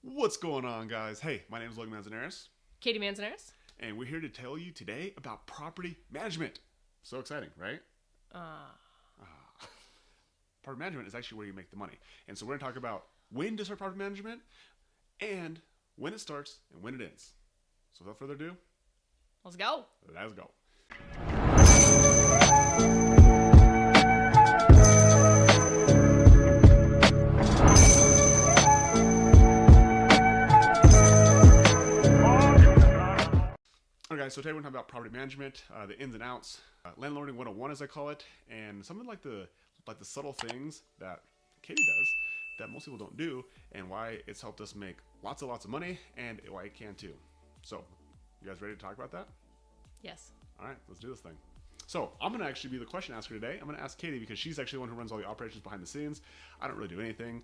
What's going on, guys? Hey, my name is Logan Manzanares, Katie Manzanares. and we're here to tell you today about property management. So exciting, right? Property management is actually where you make the money. And so we're going to talk about when to start property management and when it starts and when it ends. So without further ado, Let's go. let's go. Okay, so today we're going to talk about property management, the ins and outs, landlording 101 as I call it, and something like the subtle things that Katie does that most people don't do, and why it's helped us make lots of money, and why it can too. So, you guys ready to talk about that? Yes. All right, let's do this thing. So, I'm going to actually be the question asker today. I'm going to ask Katie because she's actually the one who runs all the operations behind the scenes. I don't really do anything.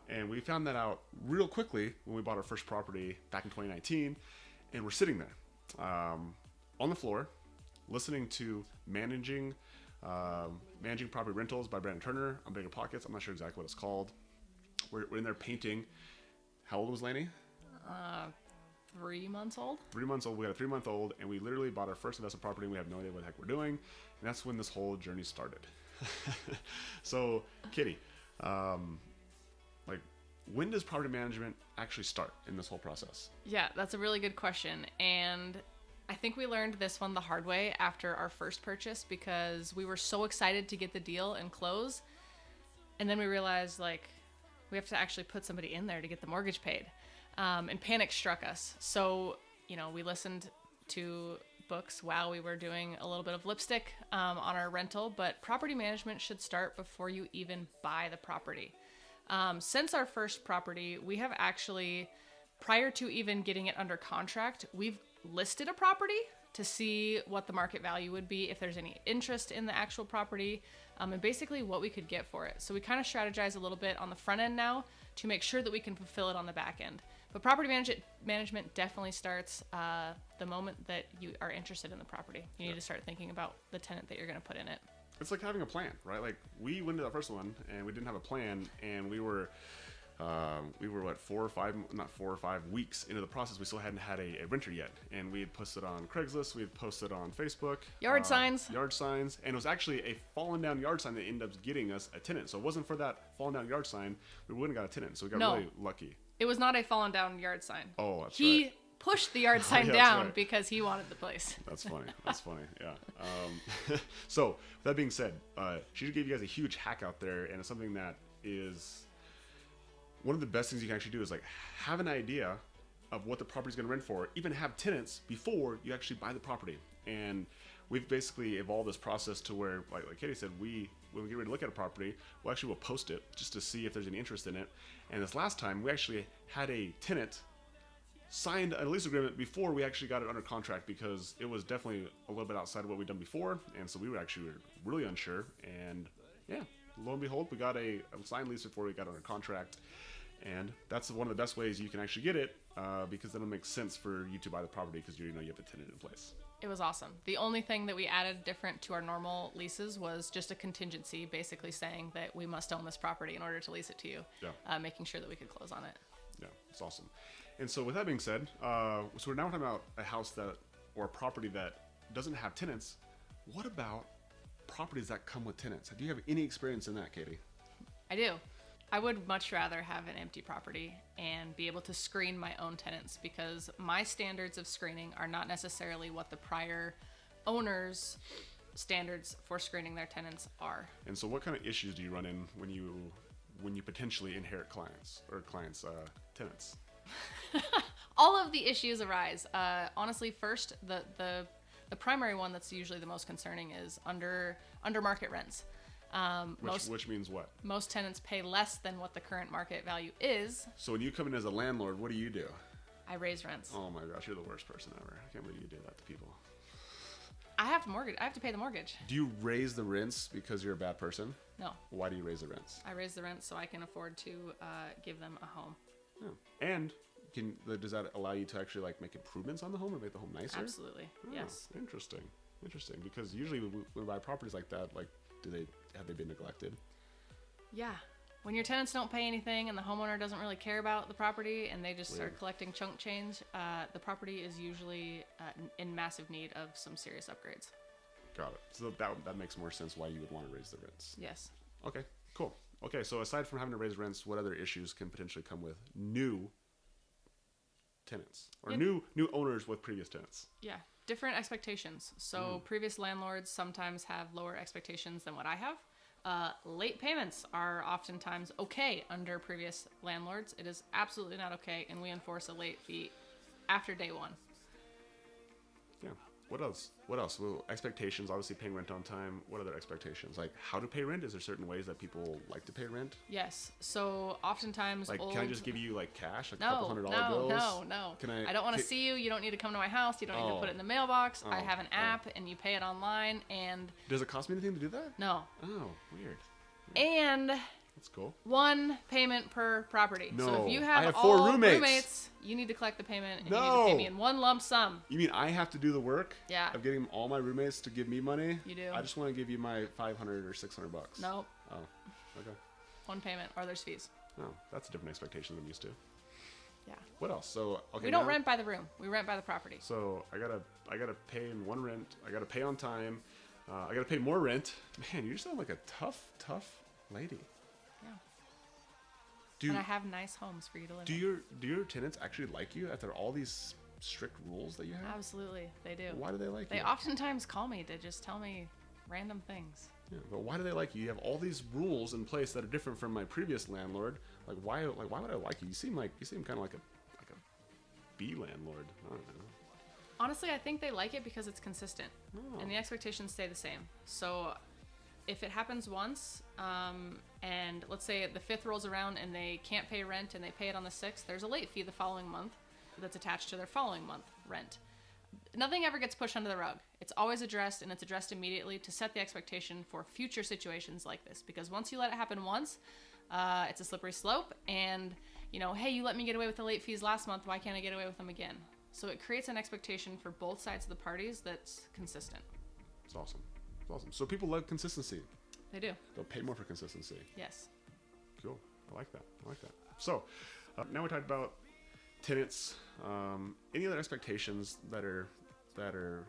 And we found that out real quickly when we bought our first property back in 2019, and we're sitting there on the floor, listening to managing property rentals by Brandon Turner on Bigger Pockets. I'm not sure exactly what it's called. We're in there painting. How old was Laney? 3 months old. 3 months old. We had a 3-month-old, and we literally bought our first investment property, and we have no idea what the heck we're doing. And that's when this whole journey started. So, Kitty, when does property management actually start in this whole process? Yeah, that's a really good question. And I think we learned this one the hard way after our first purchase because we were so excited to get the deal and close. And then we realized, we have to actually put somebody in there to get the mortgage paid. And panic struck us. So, we listened to books while we were doing a little bit of lipstick on our rental. But property management should start before you even buy the property. Since our first property, we have actually, prior to even getting it under contract, we've listed a property to see what the market value would be, if there's any interest in the actual property, and basically what we could get for it. So we kind of strategize a little bit on the front end now to make sure that we can fulfill it on the back end. But property management definitely starts the moment that you are interested in the property. You need to start thinking about the tenant that you're going to put in it. It's like having a plan, right? Like we went to that first one and we didn't have a plan, and we were what, 4 or 5 weeks into the process. We still hadn't had a renter yet, and we had posted on Craigslist, we had posted on Facebook, Yard signs, and it was actually a fallen down yard sign that ended up getting us a tenant. So it wasn't for that fallen down yard sign, we wouldn't have got a tenant. So we got really lucky. It was not a fallen down yard sign. Oh, that's he right. pushed the yard sign down because he wanted the place. That's funny. That's funny. Yeah. So with that being said, she just gave you guys a huge hack out there, and it's something that is one of the best things you can actually do is have an idea of what the property is going to rent for, even have tenants before you actually buy the property. And we've basically evolved this process to where, like Katie said, when we get ready to look at a property, we'll post it just to see if there's any interest in it. And this last time, we actually had a tenant signed a lease agreement before we actually got it under contract, because it was definitely a little bit outside of what we'd done before, and so we were actually really unsure. And yeah, lo and behold, we got a signed lease before we got under contract, and that's one of the best ways you can actually get it, because then it makes sense for you to buy the property because you have a tenant in place. It was awesome. The only thing that we added different to our normal leases was just a contingency, basically saying that we must own this property in order to lease it to you, making sure that we could close on it. Yeah, it's awesome. And so with that being said, so we're now talking about a house or a property that doesn't have tenants. What about properties that come with tenants? Do you have any experience in that, Katie? I do. I would much rather have an empty property and be able to screen my own tenants, because my standards of screening are not necessarily what the prior owner's standards for screening their tenants are. And so what kind of issues do you run in when you potentially inherit tenants? All of the issues arise. Honestly, first, the primary one that's usually the most concerning is under market rents. Which means what? Most tenants pay less than what the current market value is. So when you come in as a landlord, what do? I raise rents. Oh my gosh, you're the worst person ever. I can't believe you do that to people. I have to pay the mortgage. Do you raise the rents because you're a bad person? No. Why do you raise the rents? I raise the rents so I can afford to give them a home. Yeah. And does that allow you to actually make improvements on the home or make the home nicer? Absolutely. Yes. Interesting. Because usually when we buy properties like that, have they been neglected? Yeah. When your tenants don't pay anything and the homeowner doesn't really care about the property and they just Weird. start collecting chunk change, the property is usually in massive need of some serious upgrades. Got it. So that makes more sense why you would want to raise the rents. Yes. Okay, cool. Okay, so aside from having to raise rents, what other issues can potentially come with new tenants or Yep. new owners with previous tenants? Yeah. Different expectations. So previous landlords sometimes have lower expectations than what I have. Late payments are oftentimes okay under previous landlords. It is absolutely not okay, and we enforce a late fee after day one. Yeah. What else? What else? Well, expectations, obviously paying rent on time. What other expectations? Like how to pay rent? Is there certain ways that people like to pay rent? Yes. So oftentimes Like, can I just give you like cash, like a No, couple $100 no, bills? no. Can I don't want to see you. You don't need to come to my house. You don't need to Oh. put it in the mailbox. I Oh, have an app, and you pay it online, and Does it cost me anything to do that? no. Oh, weird. And That's cool. one payment per property. So No, if you I have have all 4 roommates. you need to collect the payment, and you No. need to pay me in one lump sum. You mean I have to do the work? Yeah. Of getting all my roommates to give me money? You do. I just want to give you my 500 or 600 bucks. Nope. Oh, okay. One payment, or there's fees. Oh, that's a different expectation than I'm used to. Yeah. What else? So okay. We don't now- rent by the room. We rent by the property. So I gotta pay in one rent. I gotta pay on time. I gotta pay more rent. Man, you sound like a tough lady. Yeah. Do And I have nice homes for you to live in. do your tenants actually like you after all these strict rules that you have? Absolutely, they do. Why do they like They you? oftentimes call me to just tell me random things. Yeah, but why do they like you? You have all these rules in place that are different from my previous landlord. Like why would I like you? You seem kind of like a B landlord. I don't know. Honestly, I think they like it because it's consistent, Oh. and the expectations stay the same. So, if it happens once, and let's say the 5th rolls around and they can't pay rent and they pay it on the 6th, there's a late fee the following month that's attached to their following month rent. Nothing ever gets pushed under the rug. It's always addressed, and it's addressed immediately to set the expectation for future situations like this. Because once you let it happen once, it's a slippery slope, and hey, you let me get away with the late fees last month, why can't I get away with them again? So it creates an expectation for both sides of the parties that's consistent. It's awesome. It's awesome. So people love consistency. They do. They'll pay more for consistency. Yes. Cool. I like that. So now we talked about tenants. Any other expectations that are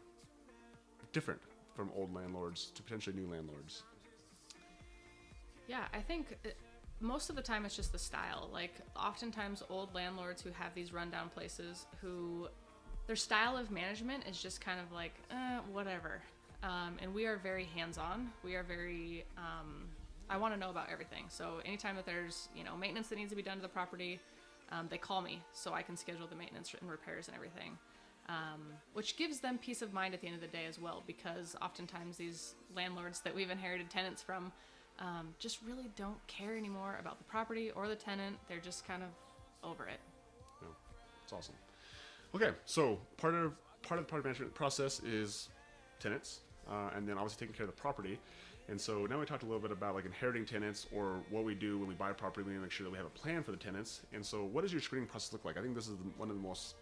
different from old landlords to potentially new landlords? Yeah, I think most of the time it's just the style. Like, oftentimes old landlords who have these rundown places, who their style of management is just kind of like, whatever. And we are very hands-on. We are very, I want to know about everything. So anytime that there's, maintenance that needs to be done to the property, they call me so I can schedule the maintenance and repairs and everything. Which gives them peace of mind at the end of the day as well, because oftentimes these landlords that we've inherited tenants from just really don't care anymore about the property or the tenant. They're just kind of over it. No, it's awesome. Okay, so part of the property management process is tenants, and then obviously taking care of the property. And so now we talked a little bit about like inheriting tenants, or what we do when we buy a property. We need to make sure that we have a plan for the tenants. And so, what does your screening process look like? I think this is one of the most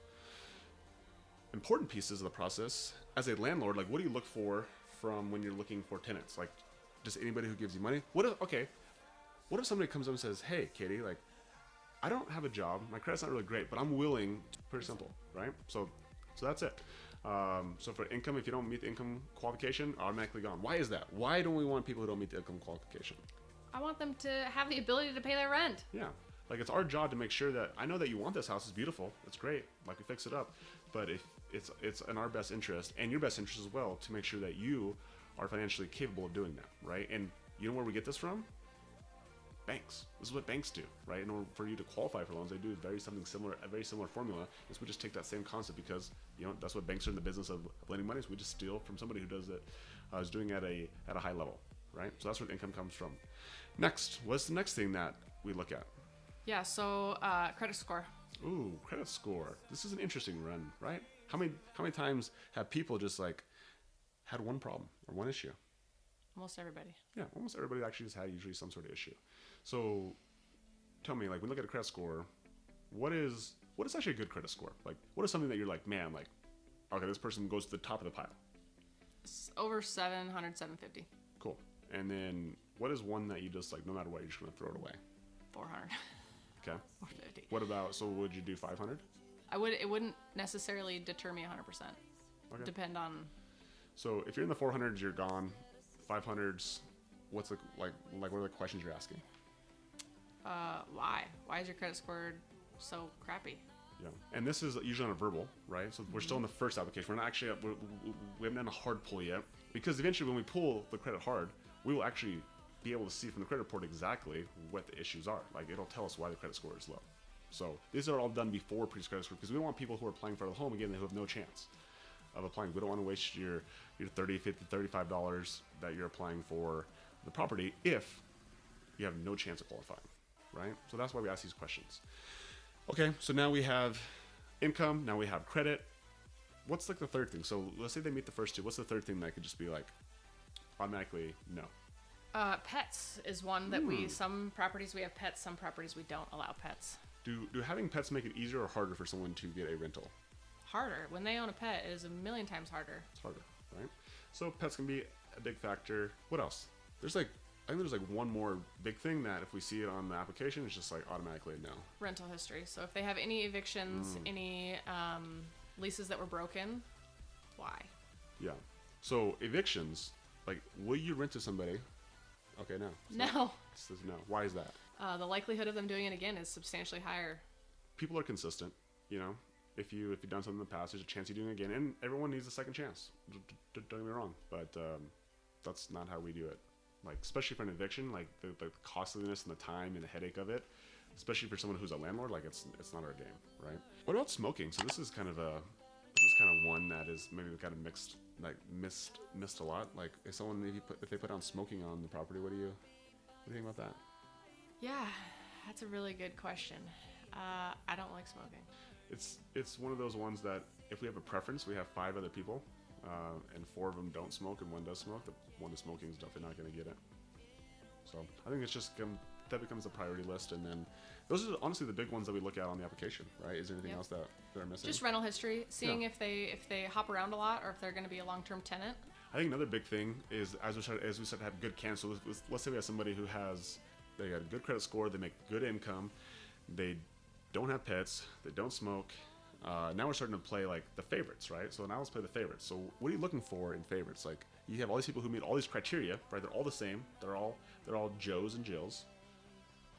important pieces of the process. As a landlord, like, what do you look for from when you're looking for tenants? Like, just anybody who gives you money? What if somebody comes up and says, "Hey, Katie, like, I don't have a job. My credit's not really great, but I'm willing." Pretty simple, right? So that's it. So for income, if you don't meet the income qualification, automatically gone. Why is that? Why don't we want people who don't meet the income qualification? I want them to have the ability to pay their rent. Yeah. Like, it's our job to make sure that, I know that you want this house, it's beautiful, it's great, like, we fix it up, but if it's in our best interest and your best interest as well to make sure that you are financially capable of doing that, right? And you know where we get this from? Banks. This is what banks do, right? In order for you to qualify for loans, they do a very similar formula. Is we just take that same concept, because that's what banks are in the business of lending money. So we just steal from somebody who does it, is doing it at a high level, right? So that's where the income comes from. Next, what's the next thing that we look at? Yeah. So credit score. Ooh, credit score. This is an interesting run, right? How many times have people just like had one problem or one issue? Almost everybody. Yeah, almost everybody actually has had usually some sort of issue. So tell me, like, when we look at a credit score, what is actually a good credit score? Like, what is something that you're like, man, like, okay, this person goes to the top of the pile? It's over 700, 750. Cool. And then what is one that you just like, no matter what, you're just gonna throw it away? 400. Okay. 450. What about, so would you do 500? It wouldn't necessarily deter me 100%. Okay. Depend on. So if you're in the 400s, you're gone. 500s, what's the, like what are the questions you're asking? Why? Why is your credit score so crappy? Yeah. And this is usually on a verbal, right? So we're still in the first application. We're not actually, we haven't done a hard pull yet. Because eventually when we pull the credit hard, we will actually be able to see from the credit report exactly what the issues are. Like it'll tell us why the credit score is low. So these are all done before pre-credit score because we don't want people who are applying for the home again who have no chance of applying. We don't want to waste your $30, $50, $35 that you're applying for the property if you have no chance of qualifying, right? So that's why we ask these questions. Okay, so now we have income, now we have credit. What's like the third thing? So let's say they meet the first two. What's the third thing that could just be like automatically no? Pets is one that some properties we have pets, some properties we don't allow pets. Do having pets make it easier or harder for someone to get a rental? Harder. When they own a pet, it is a million times harder. It's harder, right? So pets can be a big factor. What else? I think there's like one more big thing that if we see it on the application, it's just like automatically no. Rental history. So if they have any evictions, any leases that were broken, why? Yeah. So evictions, like, will you rent to somebody? Okay, no. No. It says no. Why is that? The likelihood of them doing it again is substantially higher. People are consistent, you know. If you've done something in the past, there's a chance you're doing it again, and everyone needs a second chance. Don't get me wrong, but that's not how we do it. Like, especially for an eviction, like the costliness and the time and the headache of it, especially for someone who's a landlord, like it's not our game, right? What about smoking? So this is kind of one that is maybe kind of mixed, like missed a lot. Like if they put down smoking on the property, what do you think about that? Yeah, that's a really good question. I don't like smoking. It's one of those ones that if we have a preference, we have 5 other people, and 4 of them don't smoke and 1 does smoke. The one that's smoking is definitely not going to get it. So I think it's just that becomes a priority list, and then those are honestly the big ones that we look at on the application, right? Is there anything else that are missing? Just rental history, seeing if they hop around a lot or if they're going to be a long-term tenant. I think another big thing is as we start to have good candidates. So let's say we have somebody who they got a good credit score, they make good income, they don't have pets, they don't smoke. Now we're starting to play like the favorites, right? So now let's play the favorites. So what are you looking for in favorites? Like you have all these people who meet all these criteria, right? They're all the same. They're all Joes and Jills.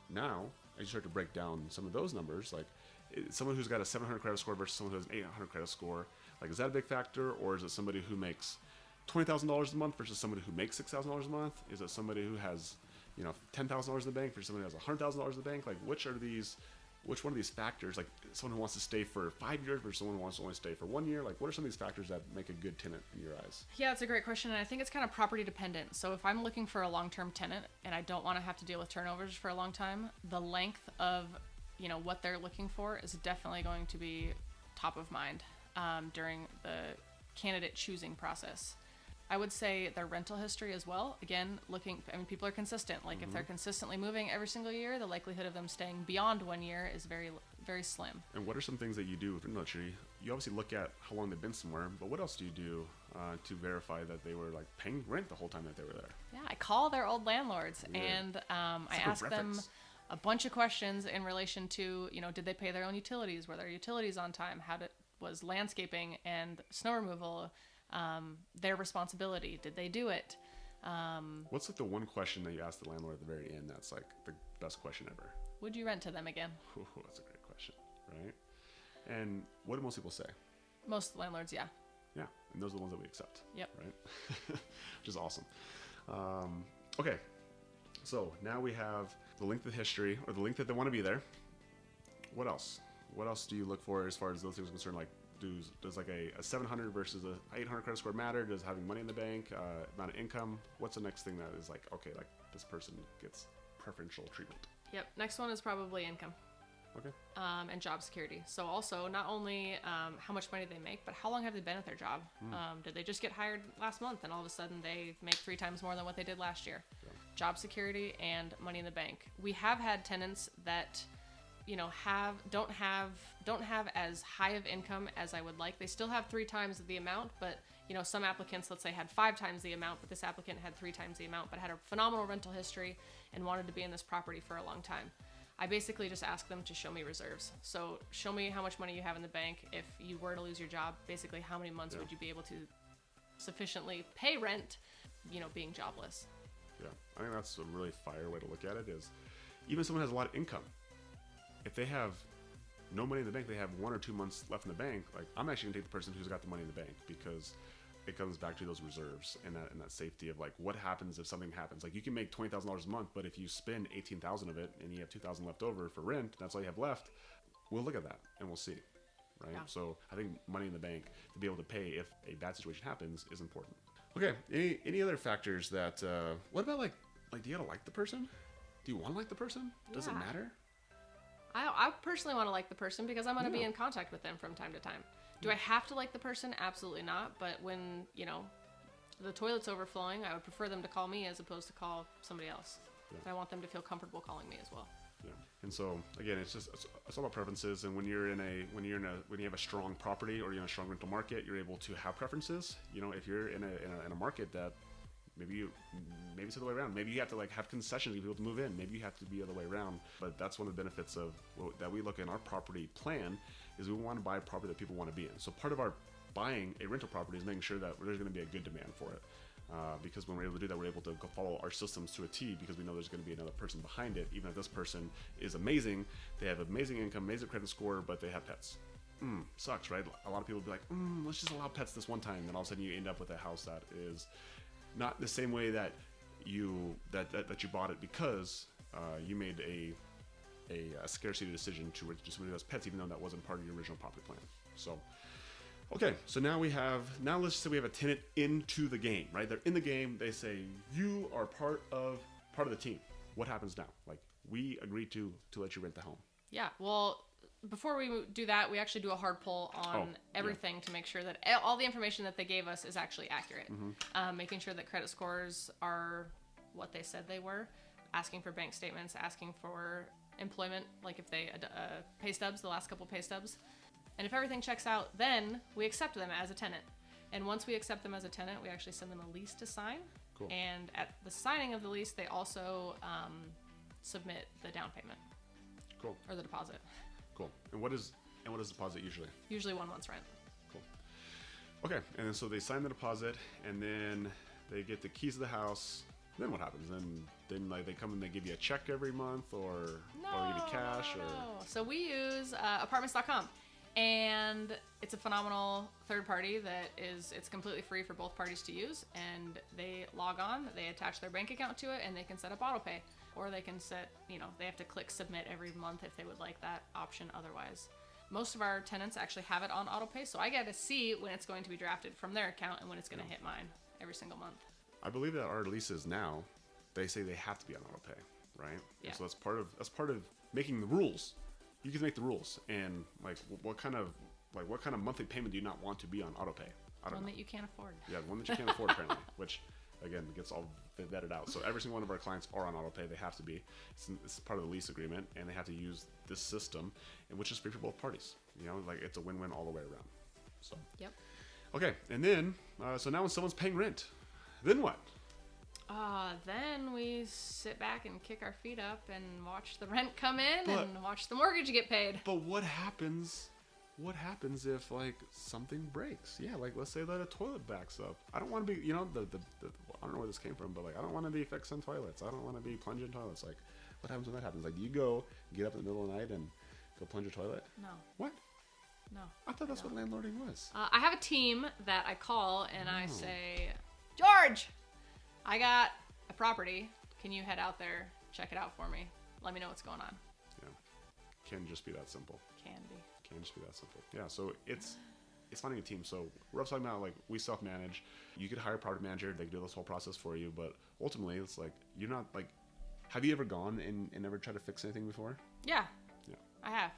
Now, as you start to break down some of those numbers, like someone who's got a 700 credit score versus someone who has an 800 credit score, like is that a big factor, or is it somebody who makes $20,000 a month versus somebody who makes $6,000 a month? Is it somebody who has $10,000 in the bank versus somebody who has $100,000 in the bank? Like which one of these factors, like someone who wants to stay for 5 years versus someone who wants to only stay for 1 year, like what are some of these factors that make a good tenant in your eyes? Yeah, it's a great question, and I think it's kind of property dependent. So if I'm looking for a long-term tenant and I don't want to have to deal with turnovers for a long time, the length of what they're looking for is definitely going to be top of mind during the candidate choosing process. I would say their rental history as well. Again, people are consistent. Like if they're consistently moving every single year, the likelihood of them staying beyond 1 year is very, very slim. And what are some things that you do with rental history? You obviously look at how long they've been somewhere, but what else do you do to verify that they were like paying rent the whole time that they were there? Yeah, I call their old landlords and I ask them a bunch of questions in relation to, did they pay their own utilities? Were their utilities on time? Was landscaping and snow removal their responsibility? Did they do it? What's like the one question that you ask the landlord at the very end that's like the best question ever? Would you rent to them again? Ooh, that's a great question, right? And what do most people say? Most landlords, yeah. Yeah, and those are the ones that we accept. Yep. Right? Which is awesome. Okay, so now we have the length of history, or the length that they want to be there. What else? What else do you look for as far as those things are concerned? Like, does like a 700 versus a 800 credit score matter? Does having money in the bank, amount of income? What's the next thing that is like, okay, like this person gets preferential treatment? Yep. Next one is probably income. Okay. And job security. So also not only how much money they make, but how long have they been at their job? Did they just get hired last month and all of a sudden they make 3 times more than what they did last year? Yeah. Job security and money in the bank. We have had tenants that don't have as high of income as I would like. They still have 3 times the amount, but some applicants, let's say, had 5 times the amount, but this applicant had 3 times the amount, but had a phenomenal rental history and wanted to be in this property for a long time. I basically just ask them to show me reserves. So show me how much money you have in the bank. If you were to lose your job, basically how many months would you be able to sufficiently pay rent, being jobless. Yeah, I think that's a really fire way to look at it. Is even someone has a lot of income, if they have no money in the bank, they have 1 or 2 months left in the bank. Like, I'm actually gonna take the person who's got the money in the bank, because it comes back to those reserves and that safety of like, what happens if something happens? Like, you can make $20,000 a month, but if you spend 18,000 of it and you have 2,000 left over for rent, that's all you have left. We'll look at that and we'll see, right? Yeah. So I think money in the bank to be able to pay if a bad situation happens is important. Okay, any other factors that? What about like do you gotta like the person? Do you want to like the person? Does it matter? I personally want to like the person because I'm going to be in contact with them from time to time. Do I have to like the person? Absolutely not. But when, the toilet's overflowing, I would prefer them to call me as opposed to call somebody else. Yeah. And I want them to feel comfortable calling me as well. Yeah. And so again, it's all about preferences. And when you have a strong property or you're in a strong rental market, you're able to have preferences. If you're in a market that maybe it's the other way around. Maybe you have to like have concessions to be able to move in. Maybe you have to be the other way around. But that's one of the benefits of that we look in our property plan is we want to buy a property that people want to be in. So part of our buying a rental property is making sure that there's going to be a good demand for it. Because when we're able to do that, we're able to go follow our systems to a T, because we know there's going to be another person behind it. Even if this person is amazing, they have amazing income, amazing credit score, but they have pets. Sucks, right? A lot of people will be like, let's just allow pets this one time. And then all of a sudden you end up with a house that is not the same way that you bought it, because you made a scarcity decision to just move as pets, even though that wasn't part of your original property plan. So, okay, so now let's just say we have a tenant into the game, right? They're in the game. They say you are part of the team. What happens now? Like, we agreed to let you rent the home. Yeah. Well, before we do that, we actually do a hard pull on everything to make sure that all the information that they gave us is actually accurate. Making sure that credit scores are what they said they were, asking for bank statements, asking for employment, like if they pay stubs, the last couple pay stubs. And if everything checks out, then we accept them as a tenant. And once we accept them as a tenant, we actually send them a lease to sign. Cool. And at the signing of the lease, they also submit the down payment. Cool. Or the deposit. Cool. And what is deposit usually? Usually 1 month's rent. Cool. Okay, and then so they sign the deposit, and then they get the keys to the house. Then what happens? Then like they come and they give you a check every month, or give you cash, or. So we use apartments.com, and it's a phenomenal third party it's completely free for both parties to use, and they log on, they attach their bank account to it, and they can set up auto pay. Or they can set, they have to click submit every month if they would like that option otherwise. Most of our tenants actually have it on auto pay, so I get to see when it's going to be drafted from their account and when it's going to hit mine every single month. I believe that our leases now, they say they have to be on auto pay, right? Yeah. And so that's part of making the rules. You can make the rules, and like what kind of monthly payment do you not want to be on auto pay? I don't know. One that you can't afford. Yeah, one that you can't afford apparently, which again gets all vetted out. So every single one of our clients are on auto pay. They have to be. It's part of the lease agreement, and they have to use this system, which is free for both parties. Like it's a win-win all the way around. So. Yep. Okay, and then so now when someone's paying rent, then what? Then we sit back and kick our feet up and watch the rent come in and watch the mortgage get paid. But what happens? What happens if like something breaks? Yeah, like let's say that a toilet backs up. I don't want to be, I don't know where this came from, but like I don't want to be fixing toilets. I don't want to be plunging toilets. Like, what happens when that happens? Like, do you go get up in the middle of the night and go plunge a toilet? No. What? No. I thought that's what landlording was. I have a team that I call and I say, George, I got a property. Can you head out there, check it out for me? Let me know what's going on. Yeah. Can just be that simple. Can be. Can just be that simple. Yeah, so it's finding a team. So we're talking about like we self-manage. You could hire a property manager. They can do this whole process for you. But ultimately, it's like you're not like. Have you ever gone and never tried to fix anything before? Yeah. Yeah. I have.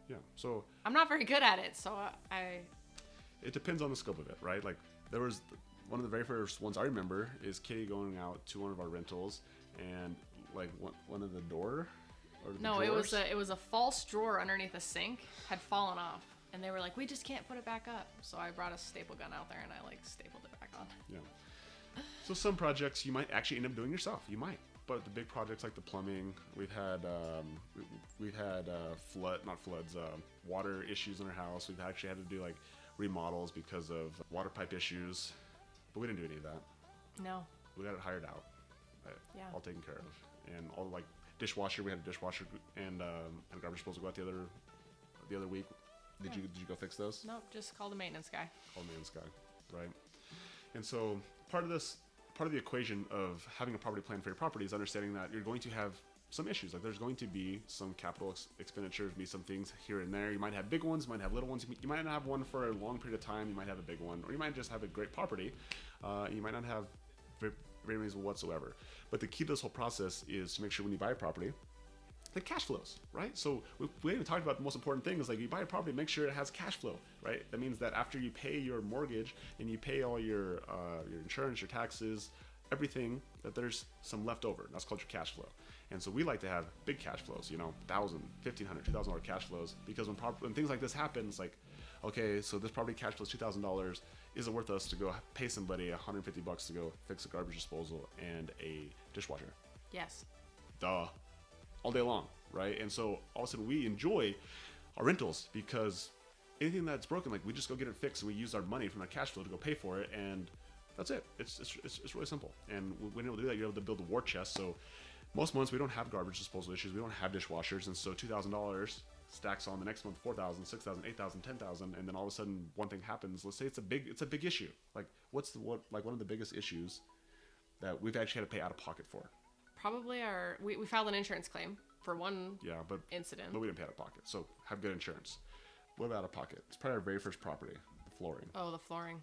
Yeah. So. I'm not very good at it, so It depends on the scope of it, right? Like there was one of the very first ones I remember is Kitty going out to one of our rentals and like one of the door. No, drawers? it was a false drawer underneath a sink had fallen off, and they were like, we just can't put it back up. So I brought a staple gun out there and I like stapled it back on. Yeah. So some projects you might actually end up doing yourself. You might. but the big projects like the plumbing, we've had water issues in our house. We've actually had to do like remodels because of water pipe issues, but we didn't do any of that. No. We got it hired out, Yeah. all taken care of, and all like dishwasher. We had a dishwasher and garbage disposal go out the other week. Did you go fix those? Nope, just call the maintenance guy. Call the maintenance guy, right? And so part of the equation of having a property plan for your property is understanding that you're going to have some issues. Like there's going to be some capital expenditures, be some things here and there. You might have big ones, you might have little ones. You might not have one for a long period of time. You might have a big one, or you might just have a great property. You might not have very many whatsoever. But the key to this whole process is to make sure when you buy a property, the cash flows, right? So we haven't talked about the most important thing is like you buy a property, make sure it has cash flow, right? That means that after you pay your mortgage and you pay all your insurance, your taxes, everything, that there's some left over. That's called your cash flow. And so we like to have big cash flows, $1,000, $1,500, $2,000 cash flows, because when things like this happen, it's like, okay, so this property cash flow is $2,000. Is it worth us to go pay somebody $150 to go fix a garbage disposal and a dishwasher? Yes. Duh. All day long, right? And so all of a sudden we enjoy our rentals because anything that's broken, like we just go get it fixed and we use our money from our cash flow to go pay for it, and that's it. It's really simple. And when you're able to do that, you're able to build a war chest. So most months we don't have garbage disposal issues, we don't have dishwashers, and so $2,000 stacks on the next month, $4,000, $6,000, $8,000, $10,000, and then all of a sudden one thing happens. Let's say it's a big issue. Like one of the biggest issues that we've actually had to pay out of pocket for? Probably we filed an insurance claim for one incident. But we didn't pay out of pocket. So have good insurance. What about out of pocket? It's probably our very first property, the flooring. Oh, the flooring.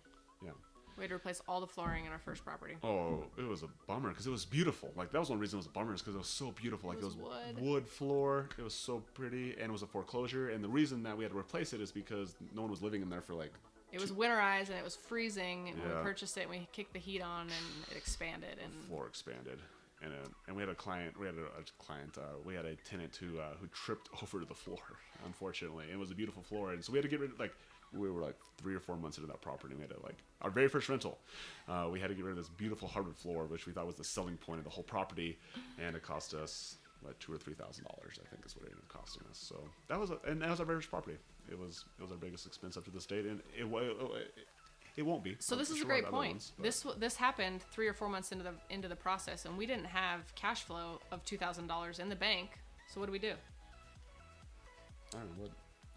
Yeah. We had to replace all the flooring in our first property. Oh, it was a bummer because it was beautiful. Like that was one reason it was a bummer is because it was so beautiful. Like it was wood floor. It was so pretty, and it was a foreclosure. And the reason that we had to replace it is because no one was living in there for like. It was winterized and it was freezing. And when we purchased it, we kicked the heat on and it expanded. And the floor expanded. And we had a client. We had a tenant who tripped over the floor, unfortunately. And it was a beautiful floor, and so we had to get rid of we were like 3 or 4 months into that property. And we had to our very first rental. We had to get rid of this beautiful hardwood floor, which we thought was the selling point of the whole property, and it cost us like $2,000 or $3,000. I think is what it ended up costing us. So that was our very first property. It was our biggest expense up to this date, and it won't be. So this is a great point. This happened 3 or 4 months into the process, and we didn't have cash flow of $2,000 in the bank. So what do we do? I don't know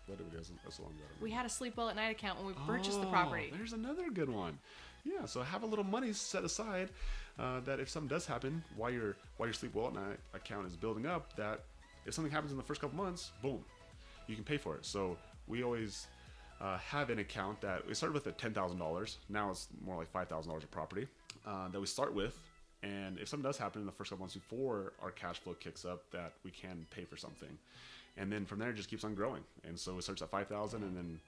what did we do? That's a long ago. We had a sleep well at night account when we purchased the property. There's another good one. Yeah, so have a little money set aside that if something does happen while your sleep well at night account is building up, that if something happens in the first couple months, boom, you can pay for it. So we always have an account that we started with at $10,000. Now it's more like $5,000 a property that we start with. And if something does happen in the first couple months before our cash flow kicks up, that we can pay for something. And then from there, it just keeps on growing. And so it starts at $5,000, and then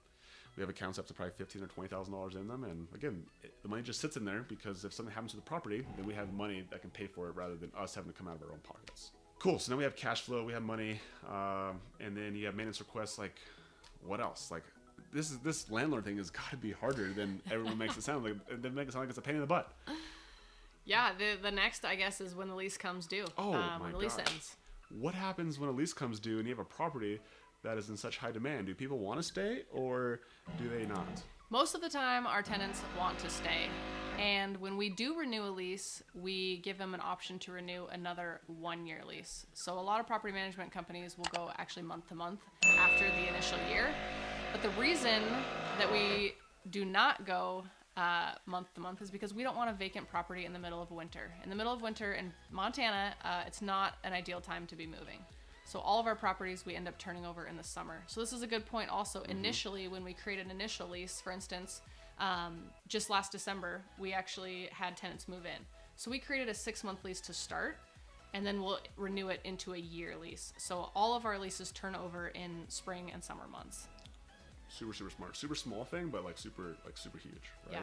we have accounts up to probably $15,000 or $20,000 in them. And again, the money just sits in there because if something happens to the property, then we have money that can pay for it rather than us having to come out of our own pockets. Cool. So now we have cash flow, we have money, and then you have maintenance requests. Like, what else? Like, this landlord thing has got to be harder than everyone makes it sound like. They make it sound like it's a pain in the butt. Yeah. The next, I guess, is when the lease comes due. Oh my when the lease ends. What happens when a lease comes due and you have a property that is in such high demand? Do people want to stay or do they not? Most of the time, our tenants want to stay. And when we do renew a lease, we give them an option to renew another 1-year lease. So a lot of property management companies will go actually month to month after the initial year. But the reason that we do not go month to month is because we don't want a vacant property in the middle of winter. In the middle of winter in Montana, it's not an ideal time to be moving. So all of our properties we end up turning over in the summer. So this is a good point also. Mm-hmm. Initially, when we create an initial lease, for instance, just last December, we actually had tenants move in. So we created a 6-month lease to start, and then we'll renew it into a year lease. So all of our leases turn over in spring and summer months. Super smart. Super small thing, but super huge, right?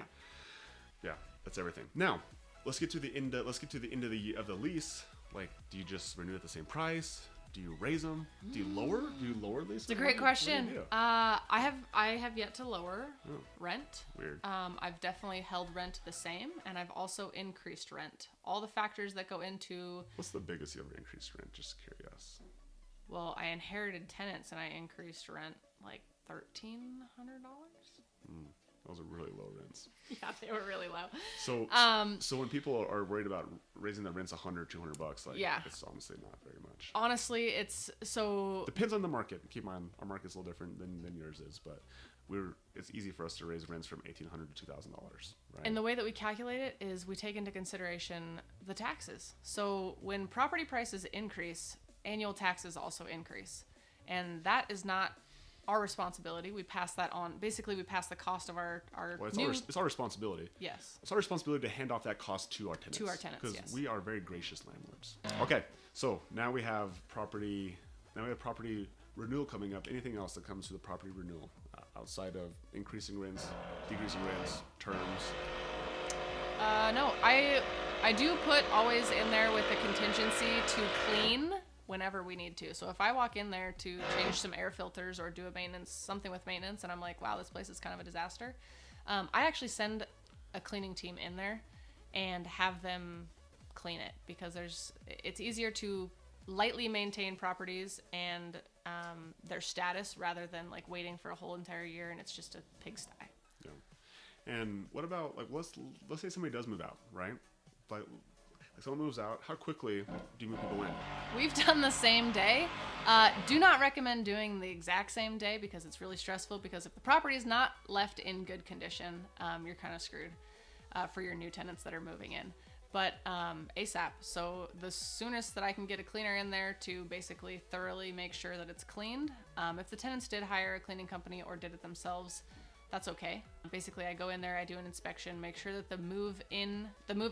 Yeah, that's everything. Now, let's get to the end of the lease. Like, do you just renew at the same price? Do you raise them? Do you lower? Do you lower leases? It's a great question. What do you do? I have yet to lower rent. Weird. I've definitely held rent the same, and I've also increased rent. All the factors that go into. What's the biggest you ever increased rent? Just curious. Well, I inherited Tenants, and I increased rent like $1,300. Those are really low rents. Yeah, they were really low. So when people are worried about raising their rents $100, $200, like it's honestly not very much. Honestly, it's so depends on the market. Keep in mind, our market's a little different than yours is, but it's easy for us to raise rents from $1,800 to $2,000, right? And the way that we calculate it is we take into consideration the taxes. So when property prices increase, annual taxes also increase, and that is not our responsibility. We pass that on. Basically, we pass the cost of our it's our responsibility. Yes. It's our responsibility to hand off that cost to our tenants. Because yes. We are very gracious landlords. Okay, so now we have property renewal coming up. Anything else that comes to the property renewal outside of increasing rents, decreasing rents, terms? No, I do put always in there with the contingency to clean whenever we need to. So if I walk in there to change some air filters or do something with maintenance, and I'm like, wow, this place is kind of a disaster, I actually send a cleaning team in there and have them clean it, because it's easier to lightly maintain properties and their status rather than like waiting for a whole entire year and it's just a pigsty. Yeah. And what about, like, let's say somebody does move out, right? Like someone moves out, how quickly do you move people in? We've done the same day. Do not recommend doing the exact same day because it's really stressful, because if the property is not left in good condition, you're kind of screwed for your new tenants that are moving in. But ASAP. So the soonest that I can get a cleaner in there to basically thoroughly make sure that it's cleaned. If the tenants did hire a cleaning company or did it themselves, that's okay. Basically, I go in there, I do an inspection, make sure that the move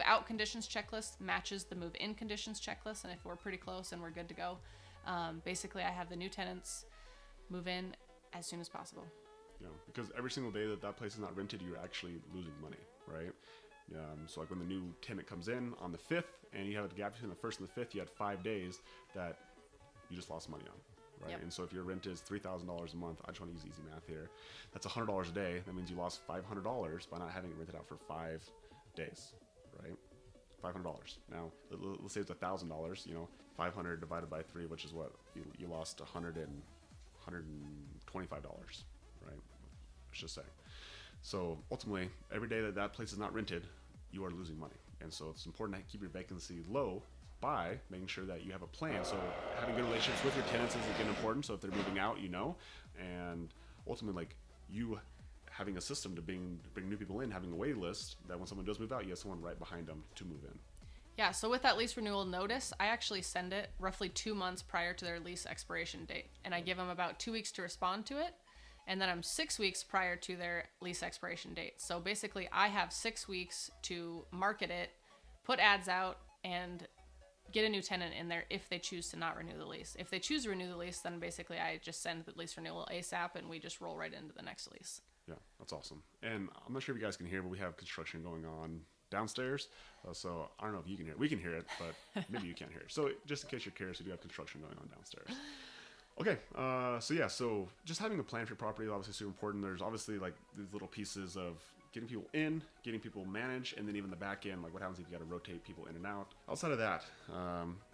out conditions checklist matches the move in conditions checklist, and if we're pretty close and we're good to go, basically I have the new tenants move in as soon as possible. Yeah, because every single day that place is not rented, you're actually losing money, right? So like when the new tenant comes in on the 5th, and you have a gap between the 1st and the 5th, you had 5 days that you just lost money on. Right? Yep. And so if your rent is $3,000 a month, I just want to use easy math here. That's $100 a day. That means you lost $500 by not having it rented out for 5 days, right? $500. Now, let's say it's $1,000. 500 divided by 3, which is what you lost $125, right? Let's just say. So ultimately, every day that place is not rented, you are losing money. And so it's important to keep your vacancy low by making sure that you have a plan. So having good relationships with your tenants is again important. So if they're moving out, and ultimately, like, you having a system to bring new people in, having a wait list that when someone does move out, you have someone right behind them to move in. Yeah, so with that lease renewal notice, I actually send it roughly 2 months prior to their lease expiration date, and I give them about 2 weeks to respond to it, and then I'm 6 weeks prior to their lease expiration date. So basically, I have 6 weeks to market it, put ads out, and get a new tenant in there if they choose to not renew the lease. If they choose to renew the lease, then basically I just send the lease renewal ASAP and we just roll right into the next lease. Yeah, that's awesome. And I'm not sure if you guys can hear, but we have construction going on downstairs. So I don't know if you can hear it. We can hear it, but maybe you can't hear it. So just in case you're curious, we do have construction going on downstairs. Okay, so just having a plan for your property is obviously super important. There's obviously like these little pieces of getting people in, getting people managed, and then even the back end, like what happens if you got to rotate people in and out. Outside of that,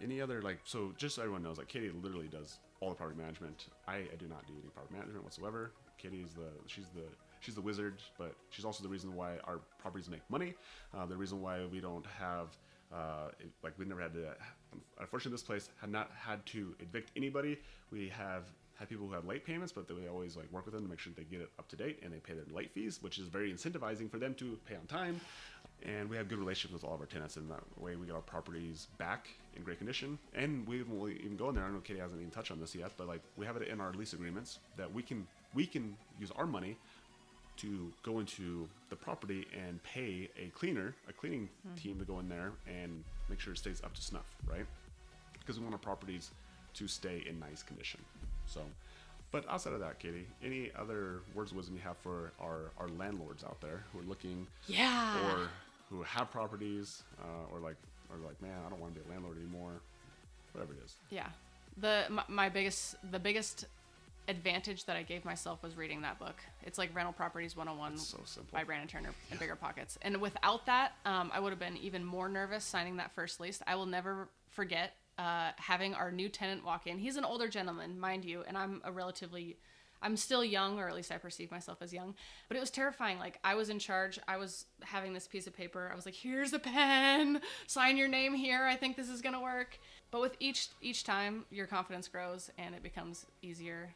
any other, like, so just so everyone knows, like, Katie literally does all the property management. I do not do any property management whatsoever. Katie is she's the wizard, but she's also the reason why our properties make money. The reason why we don't have, we never had to, unfortunately this place had not had to evict anybody. We have had people who have late payments, but we always like work with them to make sure they get it up to date and they pay their late fees, which is very incentivizing for them to pay on time. And we have good relationships with all of our tenants, and that way we get our properties back in great condition. And we will even go in there. I know Katie hasn't even touched on this yet, but like we have it in our lease agreements that we can use our money to go into the property and pay a cleaning team to go in there and make sure it stays up to snuff, right? Because we want our properties to stay in nice condition. So, but outside of that, Katie, any other words of wisdom you have for our landlords out there who are looking, or who have properties, or like, man, I don't want to be a landlord anymore, whatever it is. Yeah. The biggest advantage that I gave myself was reading that book. It's like Rental Properties 101 so simple. by Brandon Turner and Bigger Pockets. And without that, I would have been even more nervous signing that first lease. I will never forget having our new tenant walk in. He's an older gentleman, mind you, and I'm still young, or at least I perceive myself as young. But it was terrifying. Like, I was in charge. I was having this piece of paper. I was like, here's a pen. Sign your name here. I think this is going to work. But with each time, your confidence grows, and it becomes easier.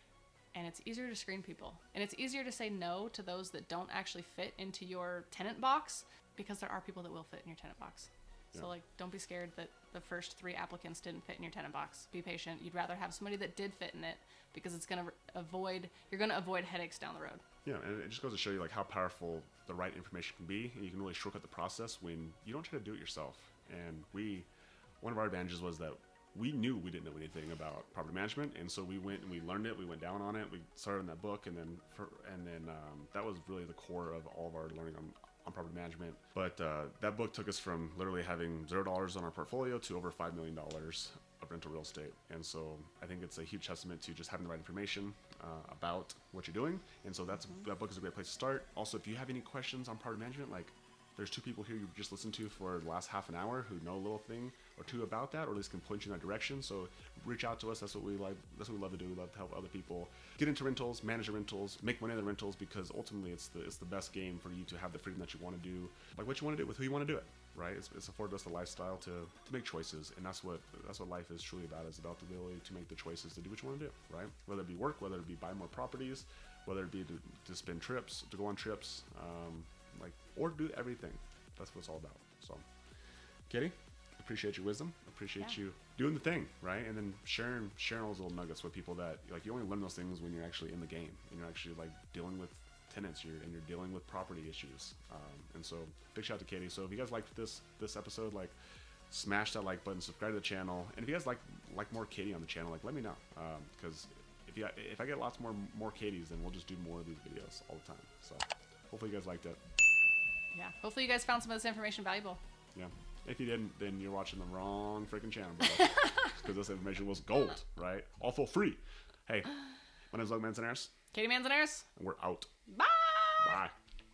And it's easier to screen people. And it's easier to say no to those that don't actually fit into your tenant box, because there are people that will fit in your tenant box. So, like, don't be scared that the first 3 applicants didn't fit in your tenant box. Be patient. You'd rather have somebody that did fit in it, because it's going to you're going to avoid headaches down the road. Yeah, and it just goes to show you, like, how powerful the right information can be, and you can really shortcut the process when you don't try to do it yourself. And one of our advantages was that we knew we didn't know anything about property management, and so we went and we learned it. We went down on it. We started in that book, and then that was really the core of all of our learning on property management. But that book took us from literally having $0 on our portfolio to over $5 million of rental real estate. And so I think it's a huge testament to just having the right information about what you're doing. And so that book is a great place to start. Also, if you have any questions on property management, like, there's 2 people here you've just listened to for the last half an hour who know a little thing or 2 about that, or at least can point you in that direction. So reach out to us. That's what we like. That's what we love to do. We love to help other people get into rentals, manage the rentals, make money in the rentals, because ultimately it's the best game for you to have the freedom that you want to do, like what you want to do with who you want to do it. Right? It's afforded us the lifestyle to make choices, and that's what life is truly about. Is about the ability to make the choices to do what you want to do. Right? Whether it be work, whether it be buy more properties, whether it be to spend trips, to go on trips, or do everything. That's what it's all about. So, Katie, appreciate your wisdom. Appreciate you doing the thing, right? And then sharing all those little nuggets with people that, like, you only learn those things when you're actually in the game and you're actually, like, dealing with tenants and you're dealing with property issues. And so, big shout out to Katie. So, if you guys liked this episode, like, smash that like button, subscribe to the channel, and if you guys like more Katie on the channel, like, let me know, because if I get lots more Katies, then we'll just do more of these videos all the time. So, hopefully you guys liked it. Yeah, hopefully you guys found some of this information valuable. Yeah. If you didn't, then you're watching the wrong freaking channel, bro. Because this information was gold, right? All for free. Hey, my name's Doug Manzanares. Katie Manzanares. And we're out. Bye. Bye.